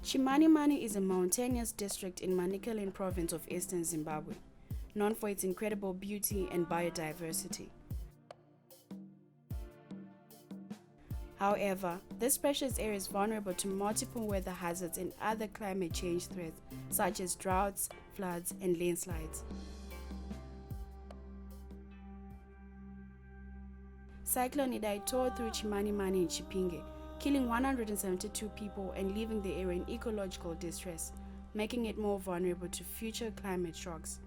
Chimanimani is a mountainous district in Manicaland province of eastern Zimbabwe, known for its incredible beauty and biodiversity. However, this precious area is vulnerable to multiple weather hazards and other climate change threats such as droughts, floods, and landslides. Cyclone Idai tore through Chimanimani and Chipinge, killing 172 people and leaving the area in ecological distress, making it more vulnerable to future climate shocks.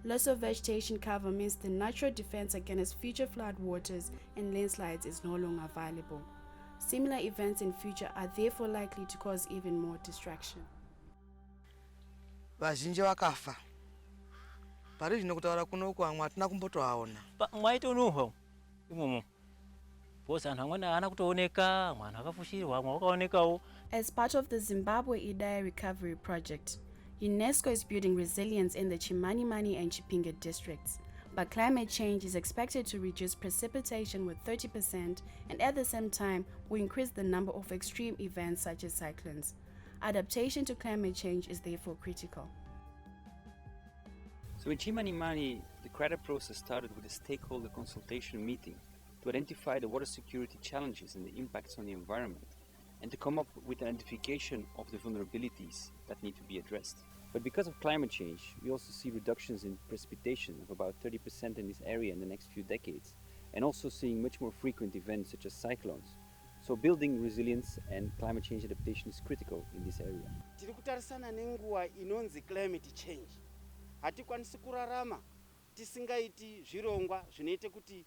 Loss of vegetation cover means the natural defense against future flood waters and landslides is no longer available. Similar events in future are therefore likely to cause even more destruction. Vazhinji vakafa. Pari zvino kutaura kuno uko amwe atina kumbotoaona. Mwaitonuhwa imomo. Bosi anhu amweni haana kutooneka, amwe anhu akafushirwa, amwe vakaonekawo. As part of the Zimbabwe Idai Recovery Project, UNESCO is building resilience in the Chimanimani and Chipinge districts, but climate change is expected to reduce precipitation with 30% and at the same time will increase the number of extreme events such as cyclones. Adaptation to climate change is therefore critical. So in Chimanimani, the CRADA process started with a stakeholder consultation meeting to identify the water security challenges and the impacts on the environment, and to come up with an identification of the vulnerabilities that need to be addressed. But because of climate change, we also see reductions in precipitation of about 30% in this area in the next few decades, and also seeing much more frequent events such as cyclones. So building resilience and climate change adaptation is critical in this area. Tirikutarisana nenguva inonzi climate change. Hatikwanisi kurarama tisingaiti zvirongwa zvinoite kuti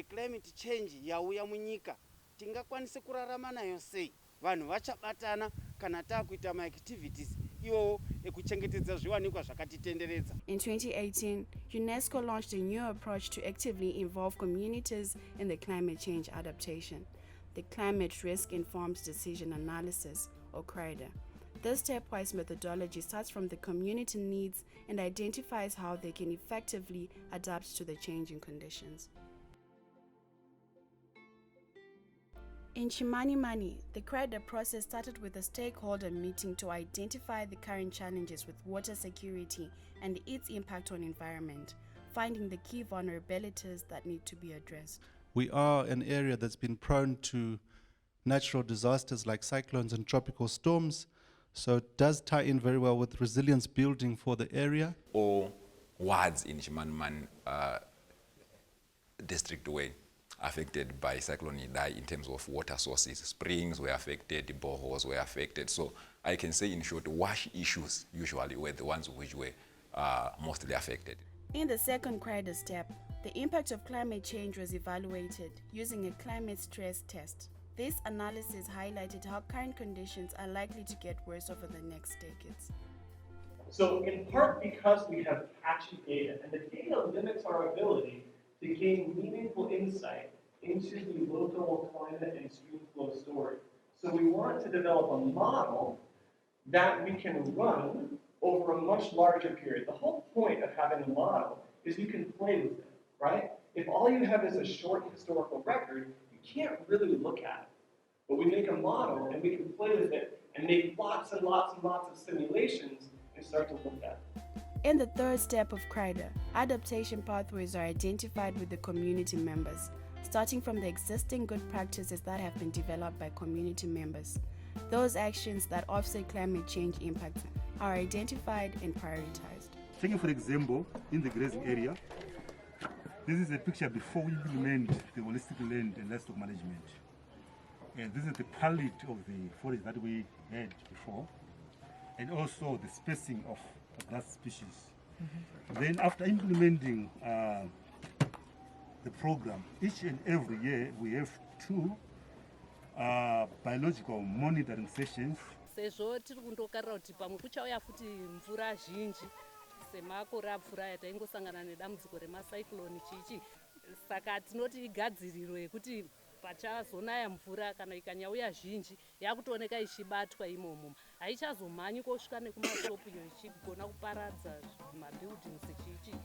climate change yauya munyika tingakwanise kurarama nayo sei. Vanhu vachabatana kana taakuita ma-activities iwo ekuchengetedza zviwanikwa zvakatitenderedza. In 2018, UNESCO launched a new approach to actively involve communities in the climate change adaptation, the Climate Risk Informed Decision Analysis, or CRIDA. This stepwise methodology starts from the community needs and identifies how they can effectively adapt to the changing conditions. In Chimanimani, the CRADA process started with a stakeholder meeting to identify the current challenges with water security and its impact on environment, finding the key vulnerabilities that need to be addressed. We are an area that's been prone to natural disasters like cyclones and tropical storms, so it does tie in very well with resilience building for the area. All wards in Chimanimani district were affected by Cyclone Idai in terms of water sources. Springs were affected, boreholes were affected. So I can say in short, wash issues usually were the ones which were mostly affected. In the second CRIDA step, the impact of climate change was evaluated using a climate stress test. This analysis highlighted how current conditions are likely to get worse over the next decades. So in part because we have patchy data, and the data limits our ability to gain meaningful insight into the local climate and stream flow story. So we want to develop a model that we can run over a much larger period. The whole point of having a model is you can play with it, right? If all you have is a short historical record, you can't really look at it. But we make a model and we can play with it and make lots and lots and lots of simulations and start to look at it. In the third step of CRIDA, adaptation pathways are identified with the community members, starting from the existing good practices that have been developed by community members. Those actions that offset climate change impacts are identified and prioritized. Taking for example, in the grazing area, this is a picture before we implement the holistic land and livestock management. And this is the palette of the forest that we had before, and also the spacing of grass species. Then after implementing the program, each and every year we have 2 biological monitoring sessions. Sezvo tiri kundokarira kuti pamwe kuchauya futi mvura zhinji semakore apfuura yataingosangana nedambudziko remacyclone chichi, saka tinoti igadziriro yekuti pachazonaya mvura kana ikanyauya zhinji yakutooneka ichibatwa imomo, haichazomhanyi kusvika nekumaslopu iyo ichigona kuparadza mabuildings chichi.